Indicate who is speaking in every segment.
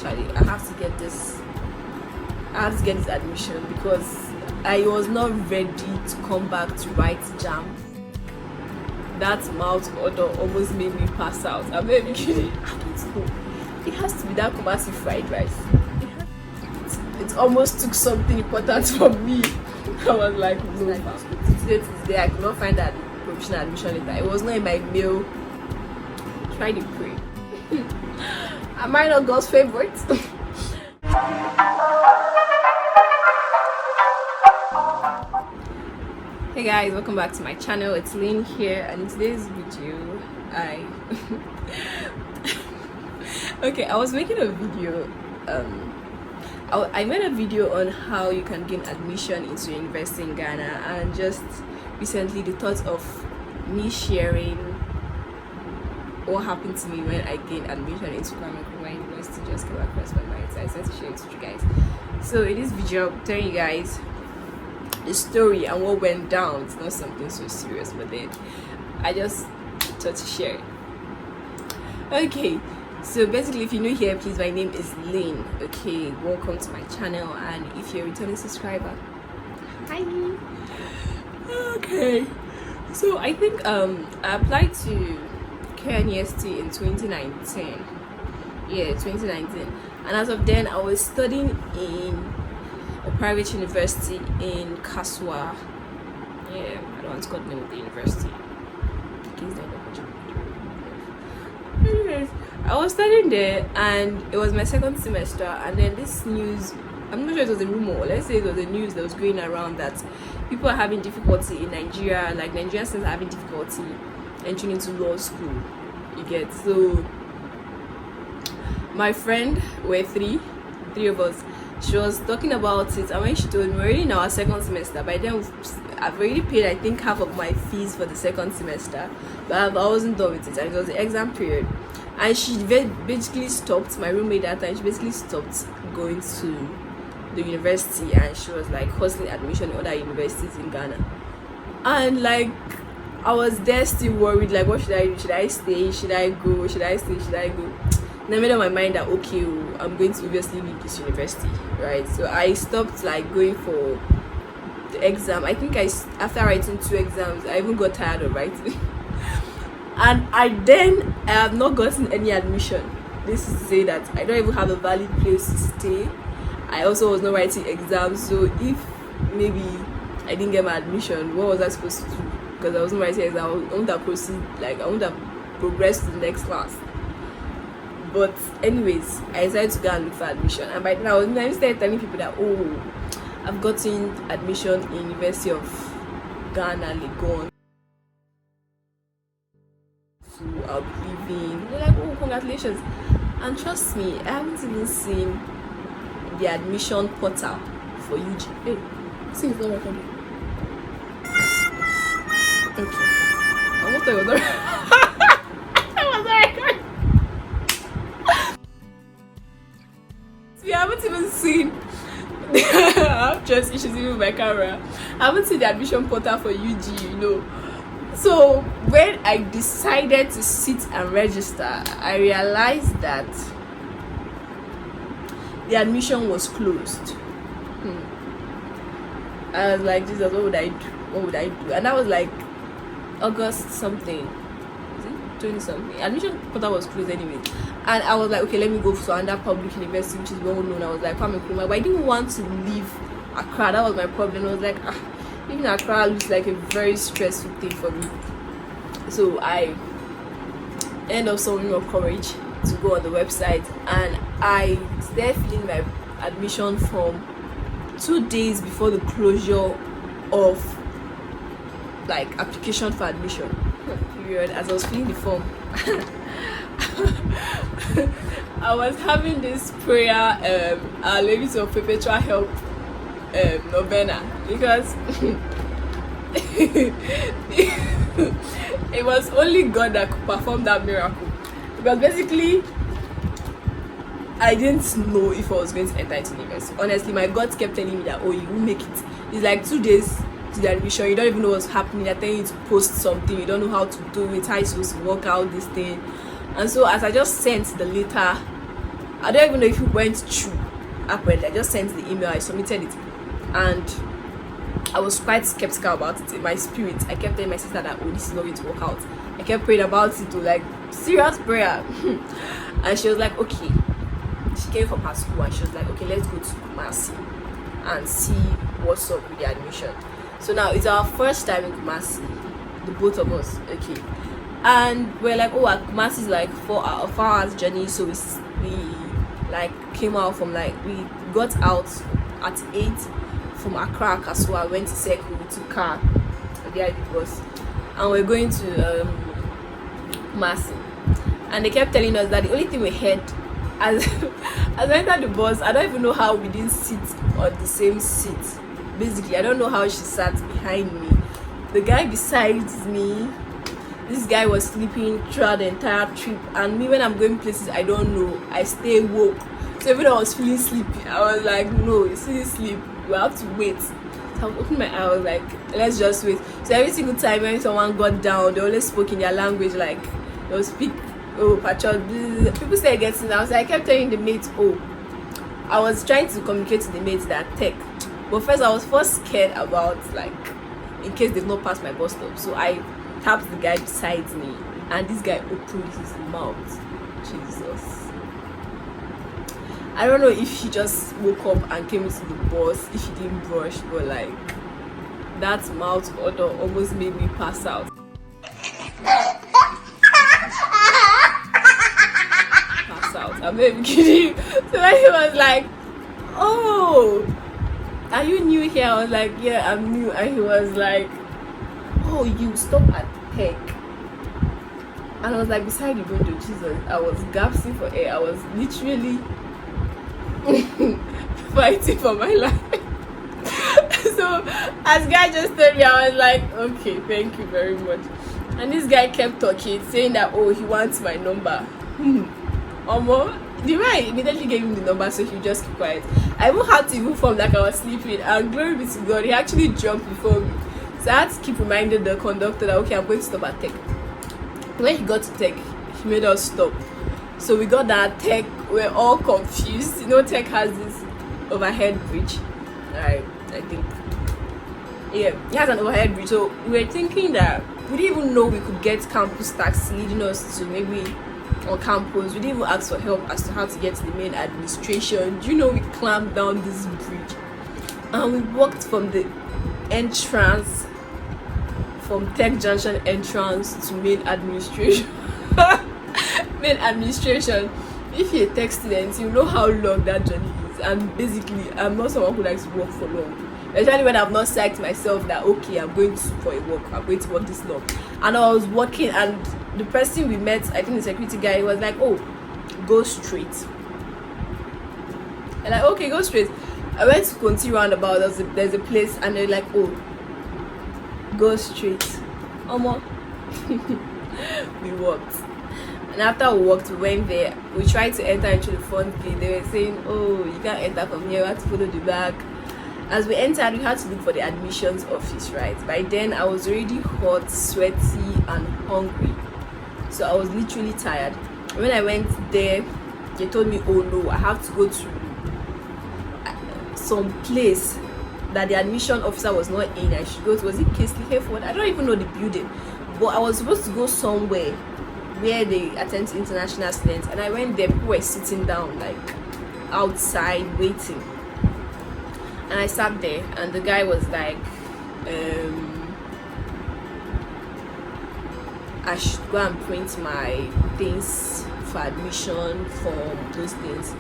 Speaker 1: actually. I have to get this admission because I was not ready to come back to write jam. That mouth odor almost made me pass out. I'm not even kidding. I don't know. It has to be that Kumasi fried rice. It almost took something important from me. I was like, no, today I could not find that provisional admission letter. It was not in my mail. Try to pray. Am I not God's favorite? Hey guys, welcome back to my channel. It's Lynn here, and in today's video I was making a video. I made a video on how you can gain admission into university in Ghana, and just recently the thought of me sharing what happened to me when I gained admission into Kwame Nkrumah University just came across my mind, so I decided to share it with you guys. So in this video, I'm telling you guys the story and what went down. It's not something so serious, but then I just thought to share it. Okay, so basically, if you're new here, please, my name is Lynn. Okay, welcome to my channel, and if you're a returning subscriber, hi. Okay, so I think I applied to Knust in 2019. Yeah, 2019, and as of then I was studying in a private university in Kaswa. Yeah, I don't want to call the name of the university. Anyways, I was studying there, and it was my second semester, and then this news, I'm not sure it was a rumor, let's say it was a news that was going around that people are having difficulty in Nigeria, like Nigerian students are having difficulty entering into law school. You get, so my friend, we're three of us, she was talking about it, and when she told me, we're already in our second semester. By then I've already paid, I think, half of my fees for the second semester, but I wasn't done with it, and it was the exam period. And she basically stopped, my roommate at that time, she basically stopped going to the university, and she was like hustling admission in other universities in Ghana. And like, I was there still worried, like, what should I do? Should I stay? Should I go? Should I stay? Should I go? And I made up my mind that, okay, I'm going to obviously leave this university, right? So I stopped like going for the exam. I think after writing 2 exams, I even got tired of writing. And I have not gotten any admission. This is to say that I don't even have a valid place to stay. I also was not writing exams, so if maybe I didn't get my admission, what was I supposed to do? Because I wasn't writing exams, I wouldn't have I wouldn't have progressed to the next class. But anyways, I decided to go and look for admission, and by then I started telling people that, oh, I've gotten admission in University of Ghana, Legon. So I'll be leaving. They're like, oh, congratulations. And trust me, I haven't even seen the admission portal for UG. Hey, see, it's not recording. Okay. I almost thought it was not I haven't even seen I have trust issues even with my camera. I haven't seen the admission portal for UG, you know. So when I decided to sit and register, I realized that the admission was closed. I was like, Jesus, what would I do? And that was like August something. Is it 20 something? Admission portal was closed anyway. And I was like, okay, let me go to another public university which is well known. I was like, Kwame Nkrumah, but I didn't want to leave Accra. That was my problem. I was like, leaving Accra looks like a very stressful thing for me. So I ended up summoning up courage to go on the website, and I started filling my admission form 2 days before the closure of like application for admission period. As I was filling the form, I was having this prayer, Our Ladies of Perpetual Help novena, because it was only God that could perform that miracle. Because basically, I didn't know if I was going to enter into university. Honestly, my God kept telling me that, oh, you will make it. It's like 2 days to the admission, you don't even know what's happening. They're telling you to post something, you don't know how to do it, how you're supposed to work out this thing. And so as I just sent the letter I don't even know if it went through. Apparently, I just sent the email, I submitted it, and I was quite skeptical about it in my spirit. I kept telling my sister that, oh, this is not going to work out. I kept praying about it, to like serious prayer. And she was like, okay. She came from her school and she was like, okay, let's go to Kumasi and see what's up with the admission. So now it's our first time in Kumasi, the both of us, okay. And we're like, oh, Kumasi is like 4 hours journey, so we like came out from like, we got out at 8 from Accra, Kasua, went to Circle, we took car, the IP bus, and we're going to Kumasi. And they kept telling us that the only thing we heard as I entered the bus, I don't even know how we didn't sit on the same seat. Basically, I don't know how she sat behind me. The guy besides me, this guy was sleeping throughout the entire trip, and me, when I'm going places I don't know, I stay woke. So even though I was feeling sleepy, I was like, no, you still sleep, you have to wait. So I opened my eye, I was like, let's just wait. So every single time when someone got down, they always spoke in their language, like they'll speak, oh, patrol, people say getting down. So I kept telling the mates, oh, I was trying to communicate to the mates that tech. But first I was scared about, like, in case they've not passed my bus stop. So I tapped the guy beside me, and this guy opened his mouth. Jesus. I don't know if he just woke up and came into the bus, if he didn't brush, but like, that mouth odor almost made me pass out. I'm not even kidding. So when he was like, oh, are you new here? I was like, yeah, I'm new. And he was like, oh, you stop at Peck. And I was like, beside the window, Jesus. I was gasping for air. I was literally fighting for my life. So as guy just told me, I was like, okay, thank you very much. And this guy kept talking, saying that, oh, he wants my number. The way I immediately gave him the number, so he just keep quiet. I even had to even form like I was sleeping, and glory be to God, he actually jumped before me. So I had to keep reminding the conductor that, okay, I'm going to stop at Tech. When he got to Tech, he made us stop. So we got that Tech, we're all confused. You know, Tech has this overhead bridge, right? I think, yeah, it has an overhead bridge. So we were thinking that we didn't even know we could get campus taxi leading us to maybe on campus. We didn't even ask for help as to how to get to the main administration. Do you know, we climbed down this bridge and we walked from the entrance, from Tech Junction entrance to main administration. Main administration. If you're a tech student, you know how long that journey is. And basically, I'm not someone who likes to walk for long, especially when I've not psyched myself that, okay, I'm going for a walk, I'm going to walk this long. And I was walking, and the person we met, I think the security guy, was like, oh, go straight. And like, okay, go straight. I went to Conti roundabout, there's a place, and they're like, oh, go straight. We walked. And after we walked, we went there. We tried to enter into the front gate. They were saying, oh, you can't enter from here, you have to follow the back. As we entered, we had to look for the admissions office, right? By then, I was already hot, sweaty, and hungry. So I was literally tired. When I went there, they told me, oh no, I have to go to some place that the admission officer was not in. I should go to, was it Casely Hereford? I don't even know the building. But I was supposed to go somewhere where they attend to international students. And I went there, people were sitting down, like, outside, waiting. And I sat there, and the guy was like, I should go and print my things for admission form, those things.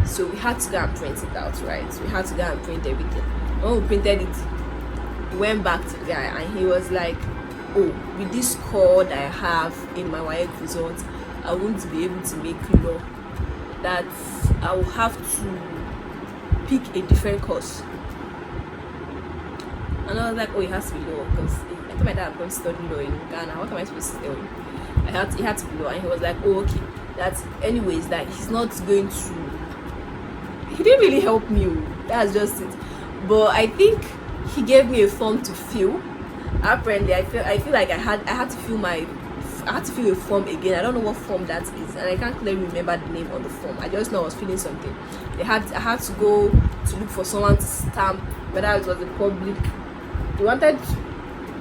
Speaker 1: So we had to go and print it out, right? We had to go and print everything. When we printed it, we went back to the guy, and he was like, oh, with this score that I have in my WAEC results, I won't be able to make law. That I will have to pick a different course. And I was like, oh, it has to be law, because I told my dad I'm going to study law in Ghana. What am I supposed to tell him? It had to be law. And he was like, oh, okay, that's anyways, that he's not going to, he didn't really help me. That's just it. But I think he gave me a form to fill. Apparently, I feel like I had to fill my I had to fill a form again. I don't know what form that is, and I can't clearly remember the name on the form. I just know I was filling something. I had to go to look for someone to stamp whether it was a public. They wanted,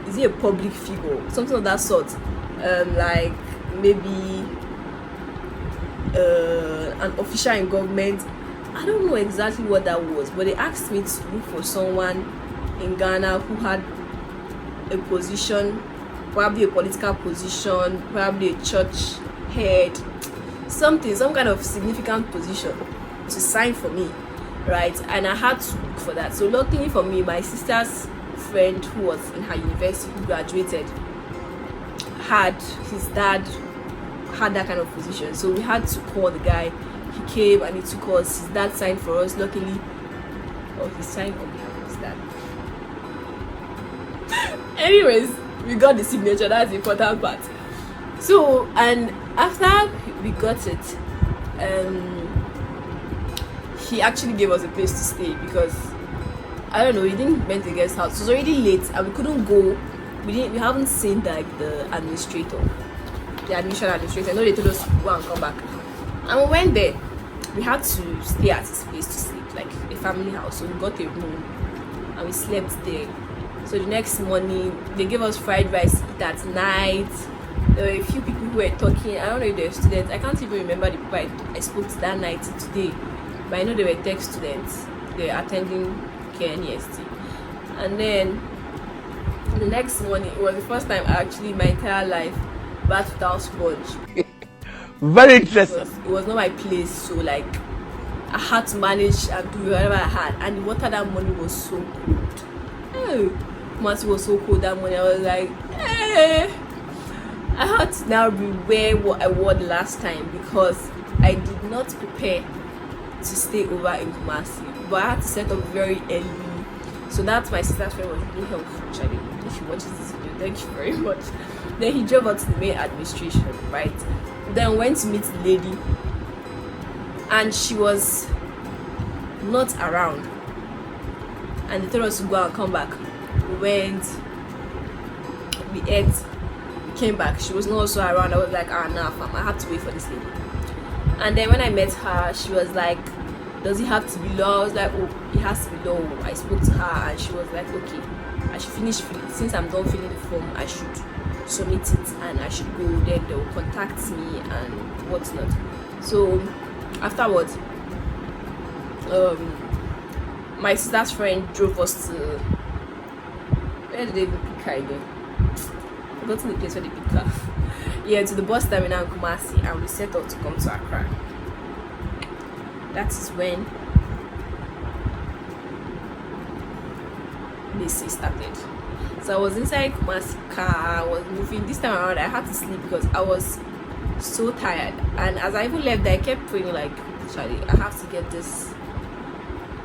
Speaker 1: is it a public figure, something of that sort, like maybe an official in government. I don't know exactly what that was, but they asked me to look for someone in Ghana who had a position, probably a political position, probably a church head, some kind of significant position to sign for me, right? And I had to look for that. So luckily for me, my sister's friend who was in her university, who graduated, his dad had that kind of position. So we had to call the guy. He came and he took us. His dad signed for us. Luckily, he signed on behalf of his dad. Anyways, we got the signature. That's the important part. So, and after we got it, he actually gave us a place to stay because I don't know, we didn't rent a guest house. It was already late and we couldn't go. We haven't seen like the admission administrator. I know they told us to go and come back. And we went there. We had to stay at his place to sleep, like a family house. So we got a room and we slept there. So the next morning, they gave us fried rice to eat at night. There were a few people who were talking. I don't know if they were students. I can't even remember the people I spoke to that night today. But I know they were tech students. They were attending KNEST. And then the next morning, it was the first time actually in my entire life bath without sponge.
Speaker 2: Very interesting.
Speaker 1: It was not my place, so like I had to manage and do whatever I had. And the water that morning was so cold. Oh, Kumasi was so cold that morning. I was like, I had to now rewear what I wore the last time because I did not prepare to stay over in Kumasi. But I had to set up very early. So that's my sister's friend was really helpful, actually. If she watches this video, thank you very much. Then he drove out to the main administration, right? Then went to meet the lady, and she was not around. And they told us to go and come back. We went, we ate, we came back. She was not also around. I was like, nah, fam, I have to wait for this lady. And then when I met her, she was like, does it have to be law? I was like, oh, it has to be law. I spoke to her and she was like, okay, I should finish filling. Since I'm done filling the form, I should submit it and I should go. Then they will contact me and whatnot. So afterwards, my sister's friend drove us to, where did they pick her again? I got to the place where they picked her. Yeah, to the bus terminal in Kumasi, and we set out to come to Accra. That is when this started. So I was inside Kumasi car, I was moving. This time around I had to sleep because I was so tired. And as I even left there, I kept praying like, Charlie, I have to get this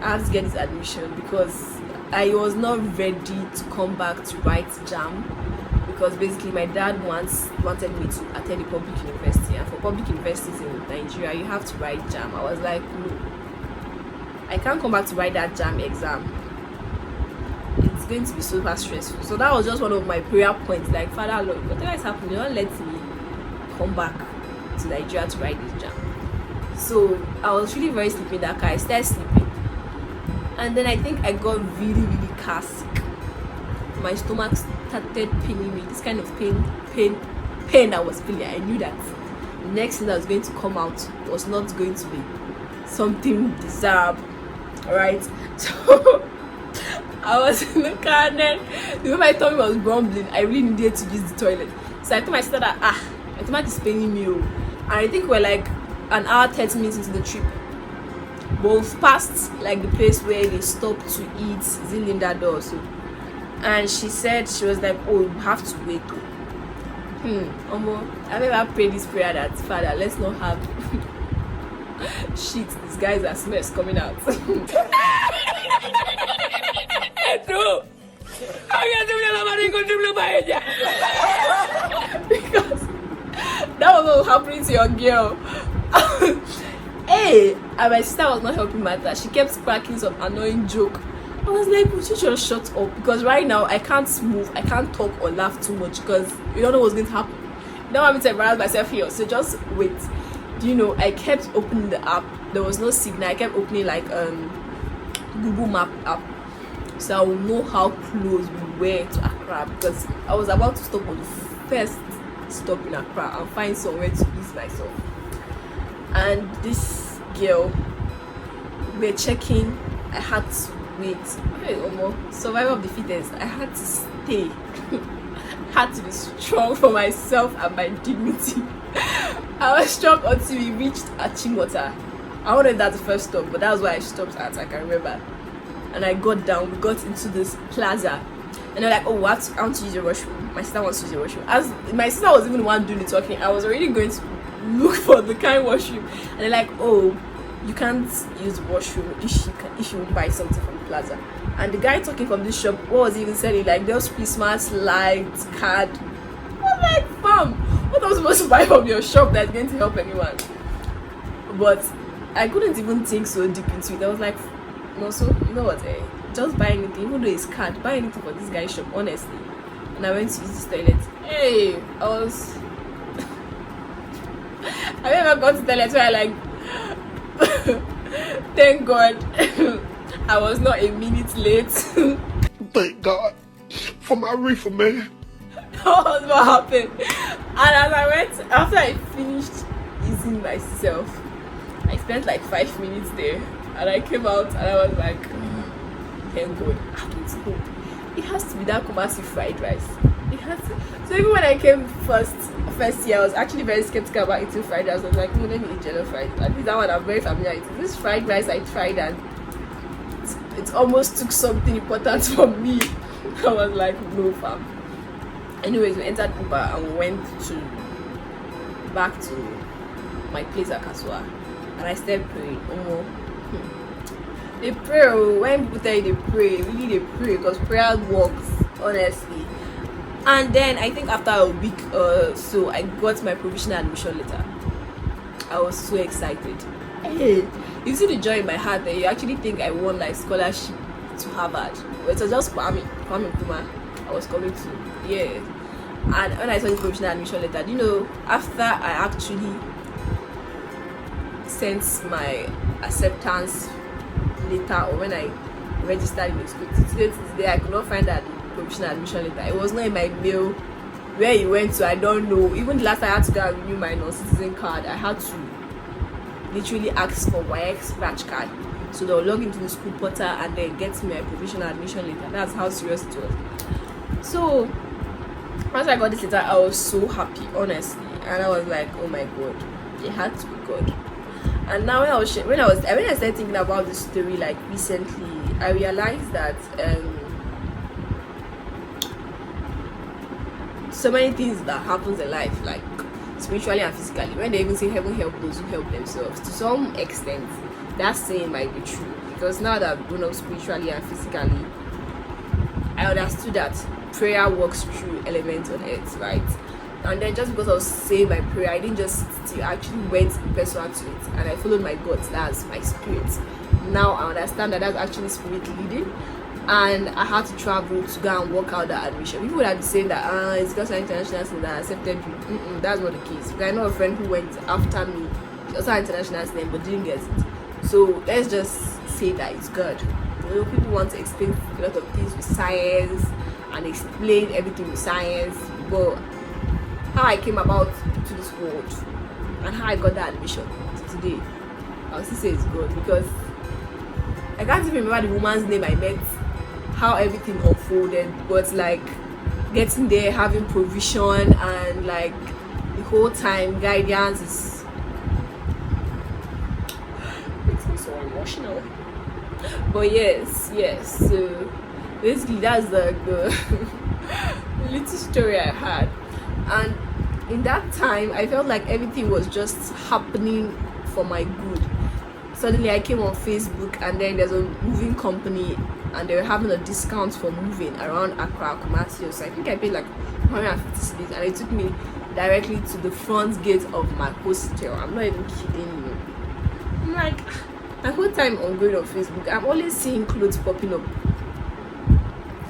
Speaker 1: admission because I was not ready to come back to write JAM. Because basically my dad wanted me to attend a public university, and for public universities in Nigeria you have to write JAM. I was like, no, I can't come back to write that JAM exam. It's going to be super stressful. So that was just one of my prayer points, like, Father Lord, whatever is happening, don't let me come back to Nigeria to write this JAM. So I was really very sleepy in that car. I started sleeping, and then I think I got really, really car sick. My stomach started paining me. This kind of pain I was feeling. I knew that the next thing that was going to come out was not going to be something desirable. Alright, so I was in the car, and then the way my tummy was grumbling, I really needed to use the toilet. So I told my sister that my stomach is paining me. And I think we're like an hour 30 minutes into the trip. Both past like the place where they stopped to eat, Linda door. So, and she said, she was like, oh, you have to wait. I've never prayed this prayer that, Father, let's not have shit, these guys are smells coming out. True. Because that was what was happening to your girl. Hey, and my sister was not helping matter. She kept cracking some annoying joke. I was like, would you just shut up? Because right now I can't move, I can't talk or laugh too much because you don't know what's going to happen. don't want me to embarrass myself here, so just wait. Do you know, I kept opening the app. There was no signal. I kept opening like Google Map app, so I would know how close we were to Accra, because I was about to stop on the first stop in Accra and find somewhere to ease myself. And this girl, we're checking. I had to wait. Hey, survival of the fittest. I had to stay. Had to be strong for myself and my dignity. I was strong until we reached Achimota. I wanted that the first stop, but that was why I stopped at, I can remember. And I got down, we got into this plaza. And they're like, oh, what? I want to use your washroom. My sister wants to use your washroom. As my sister was even the one doing the talking, I was already going to look for the kind washroom. And they're like, oh, you can't use the washroom if you won't buy something from the plaza. And the guy talking from this shop, what was he even selling? Like those Christmas lights, card. I'm like, fam, what am I supposed to buy from your shop that's going to help anyone? But I couldn't even think so deep into it. I was like, no, so you know what, just buy anything, even though it's card, buy anything for this guy's shop, honestly. And I went to use this toilet. Hey, I never got to the toilet where I like thank God I was not a minute late.
Speaker 2: Thank God for my reefer, man.
Speaker 1: That was what happened. And as I went, after I finished easing myself, I spent like 5 minutes there, and I came out and I was like, thank God, I don't know. It has to be that Kumasi fried rice. It has to. So even when I came first year, I was actually very skeptical about eating fried rice. I was like, no, let me eat jollof rice. At least that one I'm very familiar with. This fried rice I tried, and it almost took something important from me. I was like, no, fam. Anyways, we entered Uber and we went back to my place at Kasua, and I started praying. They pray. When people tell you they pray, really they pray, because prayer works, honestly. And then I think after a week so I got my provisional admission letter. I was so excited. Hey, you see the joy in my heart that you actually think I won like scholarship to Harvard. But it was just Kwame Nkrumah I was coming to. Yeah. And when I saw the provisional admission letter, you know, after I actually sent my acceptance letter, or when I registered in the school, today I could not find that provisional admission letter. It was not in my mail. Where it went to, I don't know. Even the last I had to go and renew my non-citizen card, I had to literally ask for YX scratch card, so they'll log into the school portal and then get me a provisional admission letter. That's how serious it was. So once I got this letter, I was so happy, honestly, and I was like, oh my God, it had to be good. And now when I started thinking about this story, like recently, I realized that so many things that happens in life, like spiritually and physically, when they even say heaven help those who help themselves, to some extent that saying might be true, because now that I've grown up spiritually and physically, I understood that prayer works through elements on earth, right? And then just because I was saying my prayer, I didn't just still actually went personal to it, and I followed my God, that's my spirit. Now I understand that that's actually spirit leading, and I had to travel to go and work out that admission. People would have been saying that it's because I'm international student that accepted you. That's not the case. Because I know a friend who went after me, she also had international student but didn't get it. So let's just say that it's good. You know, people want to explain a lot of things with science and explain everything with science, but how I came about to this world and how I got that admission to today, I'll still say it's good, because I can't even remember the woman's name I met, how everything unfolded, but like getting there, having provision, and like the whole time guidance is makes me so emotional. But yes, so basically that's the little story I had. And in that time I felt like everything was just happening for my good. Suddenly I came on Facebook, and then there's a moving company, and they were having a discount for moving around Accra, Kumasi. So I think I paid like 150 cedis, and it took me directly to the front gate of my hostel. I'm not even kidding you. I'm like, the whole time I'm going on Facebook, I'm always seeing clothes popping up.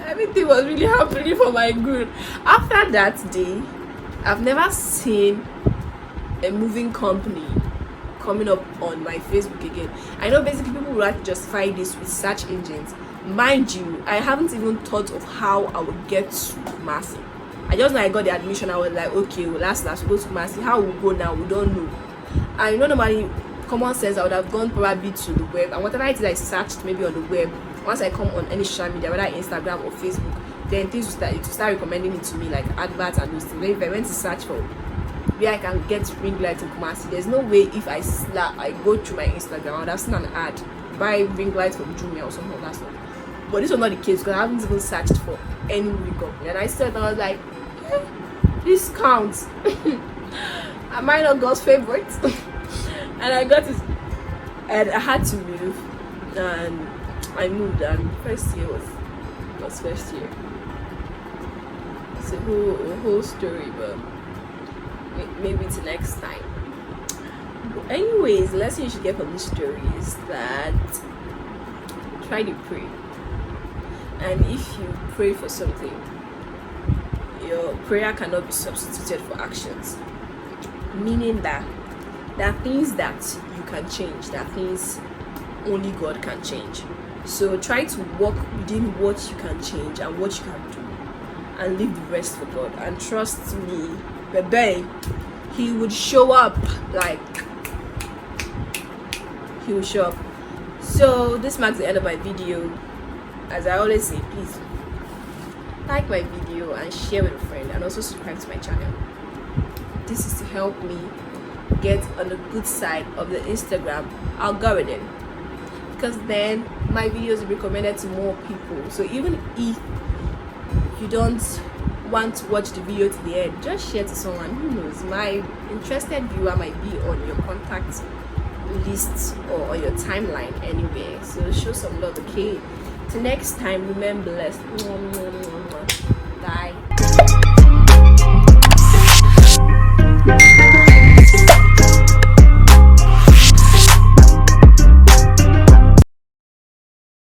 Speaker 1: Everything was really happening for my good. After that day, I've never seen a moving company coming up on my Facebook again. I know basically people would like to justify this with search engines. Mind you, I haven't even thought of how I would get to Kumasi. I just know I got the admission. I was like, okay, well, last we go to Kumasi. How we go now, we don't know. And you know, normally, common sense, I would have gone probably to the web. And whatever it is I searched maybe on the web, once I come on any social media, whether Instagram or Facebook, then things will start recommending it to me, like adverts and those things. Then if I went to search for where I can get ring light in Kumasi, there's no way if I go through my Instagram, I would have seen an ad, buy ring light from Jumia or something like that. But this was not the case because I haven't even searched for any movie company. And I was like, this counts. Am I not God's favorite? And I got it, and I had to move, and I moved, and first year was first year. It's a whole story, but maybe it's next time. But anyways, the lesson you should get from this story is that try to pray. And if you pray for something, your prayer cannot be substituted for actions. Meaning that there are things that you can change, there are things only God can change. So try to work within what you can change and what you can do, and leave the rest for God. And trust me, baby, He would show up. Like, He will show up. So this marks the end of my video. As I always say, please like my video and share with a friend, and also subscribe to my channel. This is to help me get on the good side of the Instagram algorithm, because then my videos will be recommended to more people. So even if you don't want to watch the video to the end, just share to someone. Who knows, my interested viewer might be on your contact list or on your timeline anyway. So show some love, okay? Till next time, remember blessed. Bye.